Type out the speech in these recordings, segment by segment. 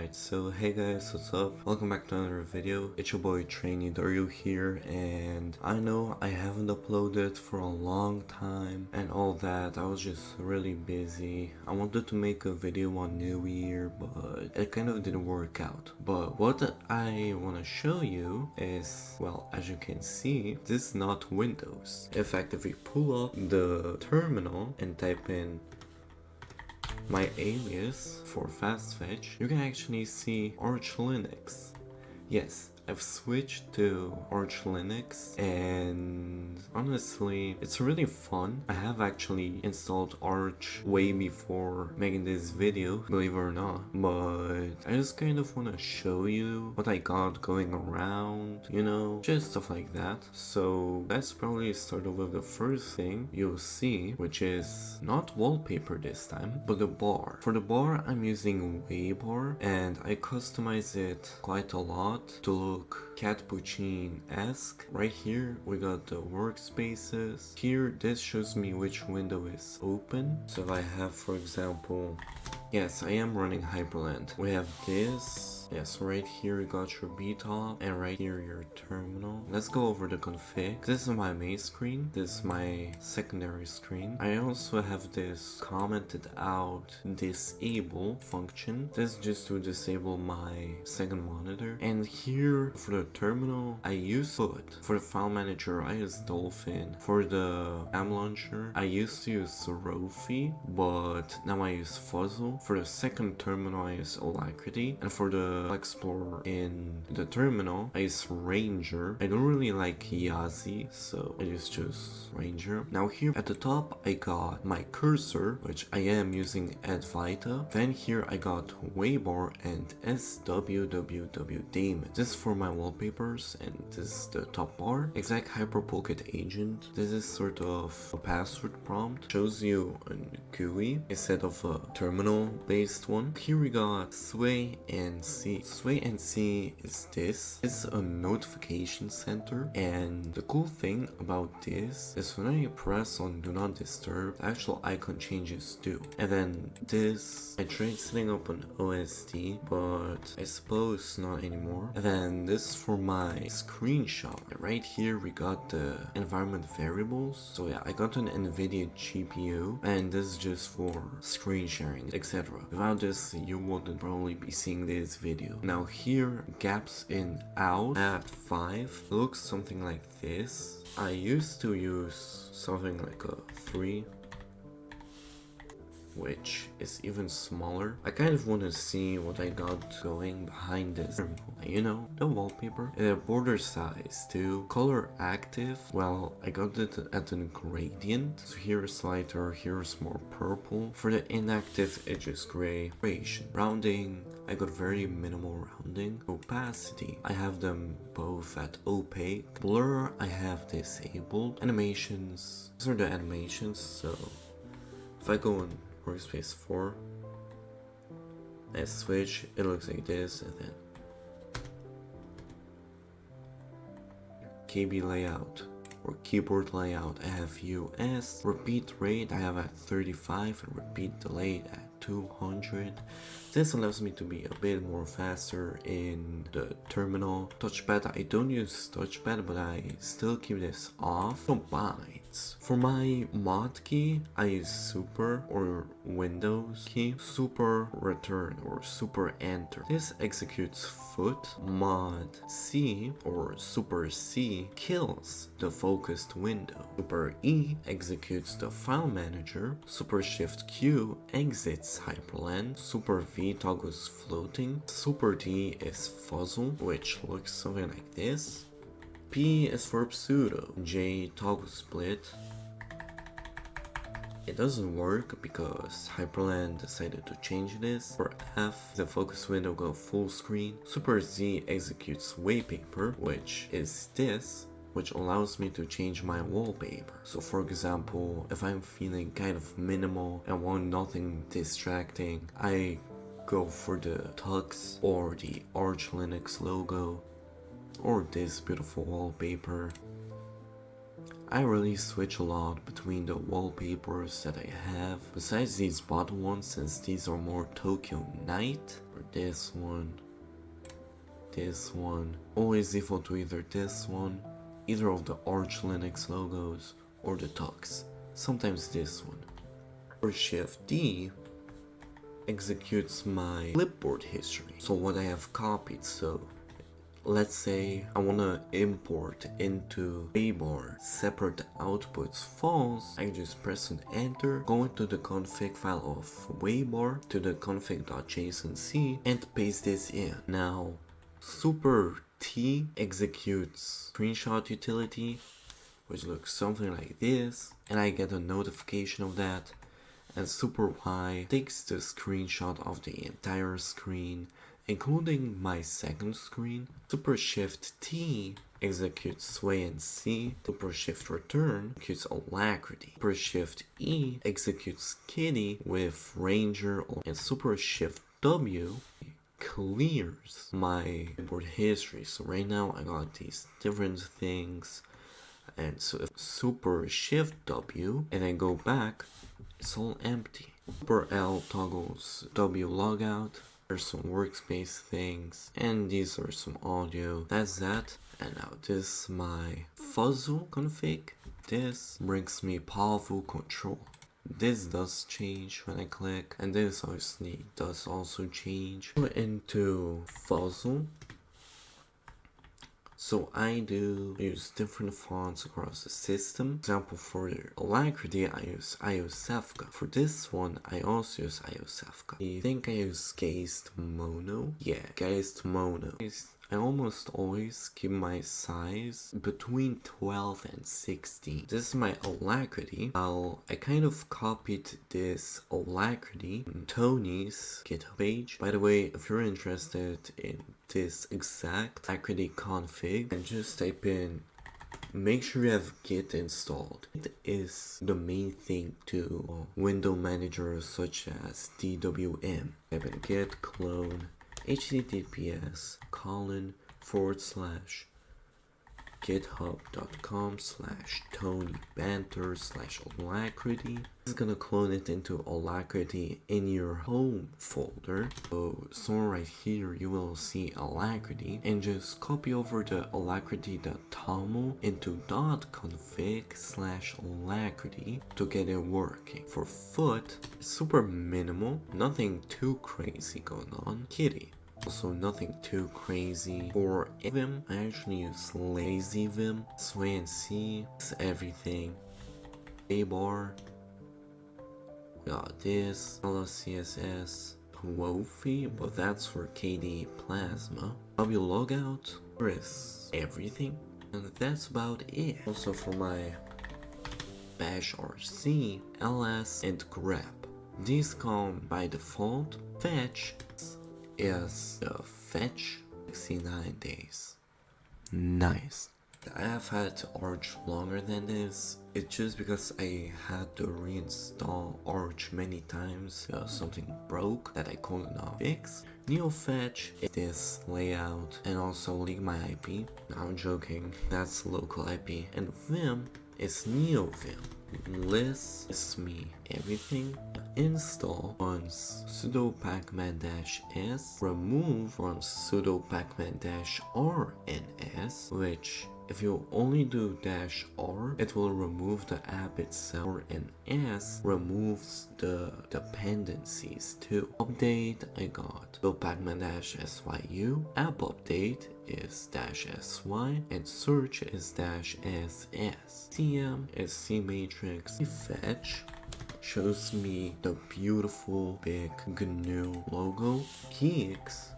Alright, so hey guys, what's up? Welcome back to another video. It's your boy Trainee Dario here, and I know I haven't uploaded for a long time and all that. I was just really busy. I wanted to make a video on New Year, but it kind of didn't work out. But what I want to show you is, well, as you can see, this is not Windows. In fact, if we pull up the terminal and type in my alias for fast fetch, you can actually see Arch Linux. Yes, I've switched to Arch Linux, and honestly, it's really fun. I have actually installed Arch way before making this video, believe it or not, but I just kind of want to show you what I got going around, you know, just stuff like that. So let's probably start off with the first thing you'll see, which is not wallpaper this time, but the bar. For the bar, I'm using Waybar, and I customize it quite a lot to look Cat Puccine-esque. Right here we got the workspaces. Here this shows me which window is open. So if I have, for example, yes, I am running Hyprland. We have this. Yes, right here you got your BTOP, and right here your terminal. Let's go over the config. This is my main screen. This is my secondary screen. I also have this commented out disable function. This is just to disable my second monitor. And here for the terminal, I use Foot. For the file manager, I use Dolphin. For the M launcher, I used to use Rofi, but now I use Fuzzle. For the second terminal, I use Alacrity. And for the Explorer in the terminal, I use Ranger. I don't really like Yazi, so I just choose Ranger. Now here at the top, I got my cursor, which I am using Advaita. Then here I got Waybar and SWWW Daemon. This is for my wallpapers, and this is the top bar. Exact Hyper Pocket Agent. This is sort of a password prompt. Shows you a GUI instead of a terminal based one. Here we got Sway and C. Sway and C is this. It's a notification center, and the cool thing about this is when I press on do not disturb, the actual icon changes too. And then this, I tried setting up an OSD, but I suppose not anymore. And then this is for my screenshot. Right here we got the environment variables. So yeah, I got an NVIDIA GPU, and this is just for screen sharing, etc. Without this, you wouldn't probably be seeing this video. Now here, gaps in out at 5 looks something like this. I used to use something like a 3, which is even smaller. I kind of want to see what I got going behind this. You know, the wallpaper. The border size too. Color active. Well, I got it at a gradient. So here's lighter, here's more purple. For the inactive, it's just gray. Rounding, I got very minimal rounding. Opacity, I have them both at opaque. Blur, I have disabled. Animations, these are the animations. So if I go in workspace 4, I switch, it looks like this, and then KB layout or keyboard layout, I have US. Repeat rate I have at 35 and repeat delay at 200. This allows me to be a bit more faster in the terminal. Touchpad, I don't use touchpad, but I still keep this off. Combines. For my mod key, I use super or Windows key. Super return or super enter. This executes foot. Mod C or super C kills the focused window. Super E executes the file manager. Super shift Q exits Hyprland. Super V toggles floating. Super D is fuzzle, which looks something like this. P is for pseudo. J toggle split. It doesn't work because Hyprland decided to change this. For F, the focus window go full screen. Super Z executes wallpaper, which is this, which allows me to change my wallpaper. So for example, if I'm feeling kind of minimal and want nothing distracting, I go for the tux or the Arch Linux logo or this beautiful wallpaper. I really switch a lot between the wallpapers that I have, besides these bottom ones, since these are more Tokyo Night, or or this one. Always default to either this one, either of the Arch Linux logos, or the tux. Sometimes this one. Or Shift D executes my clipboard history. So what I have copied. So let's say I want to import into Waybar separate outputs false. I just press an enter, go into the config file of Waybar to the config.jsonc and paste this in. Now Super T executes screenshot utility, which looks something like this, and I get a notification of that. And Super Y takes the screenshot of the entire screen, including my second screen. Super Shift T executes Sway and C. Super Shift Return executes Alacrity. Super Shift E executes Kitty with Ranger, and Super Shift W clears my board history. So right now I got these different things, and so if Super Shift W and I go back, it's all empty. Super L toggles W logout. There's some workspace things, and these are some audio. That's that. And now this is my fuzzle config. This brings me powerful control. This does change when I click, and this obviously does also change. Go into fuzzle. So I use different fonts across the system. For example, for Alacrity, I use Iosefka. For this one, I also use Iosefka. I think I use Geist Mono. Yeah, Geist Mono. I almost always keep my size between 12 and 16. This is my Alacrity. I kind of copied this Alacrity on Tony's GitHub page. By the way, if you're interested in this exact Alacrity config, and just type in, make sure you have Git installed. It is the main thing to window managers such as DWM. Type in git clone https://github.com/tonybanter/alacrity. This is gonna clone it into Alacrity in your home folder. So somewhere right here you will see Alacrity, and just copy over the alacrity.toml into .config/alacrity to get it working. For foot, it's super minimal, nothing too crazy going on. Kitty, also nothing too crazy. For Vim, I actually use Lazy Vim. Sway and C, it's everything. A-bar, got this, CSS, Wofi, but that's for KDE Plasma. W logout, there is everything, and that's about it. Also for my bash RC, ls, and grep. These come by default. Fetch is the fetch 69 days. Nice. I have had Arch longer than this. It's just because I had to reinstall Arch many times. Something broke that I could not fix. NeoFetch is this layout, and also leak my IP. I'm joking, that's local IP. And Vim is NeoVim. List is me everything. Install runs sudo pacman-s, remove runs sudo pacman-rns, which if you only do -r, it will remove the app itself, or -s removes the dependencies too. Update, I got sudo pacman-syu, app update is -sy, and search is -ss. CM is cmatrix. Fetch shows me the beautiful big GNU logo. Geeks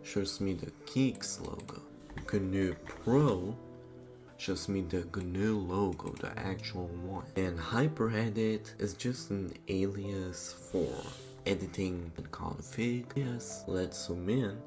shows me the Geeks logo. GNU Pro shows me the GNU logo, the actual one. And HyperEdit is just an alias for editing and config. Yes, let's zoom in.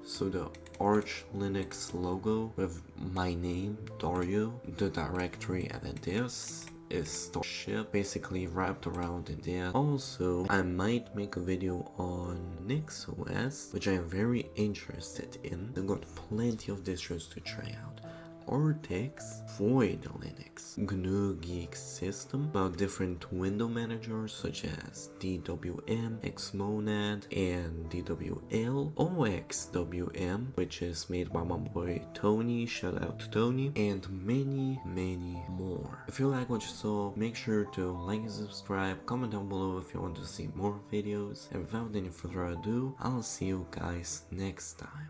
So the Arch Linux logo with my name, Dario, the directory, and then this is Starship, basically wrapped around in there. Also, I might make a video on NixOS, which I am very interested in. I've got plenty of distros to try out. articles for the Linux GNU Geek system about different window managers such as DWM, Xmonad, and DWL, OXWM, which is made by my boy Tony, shout out to Tony, and many more. If you like what you saw, make sure to like and subscribe, comment down below if you want to see more videos, and without any further ado, I'll see you guys next time.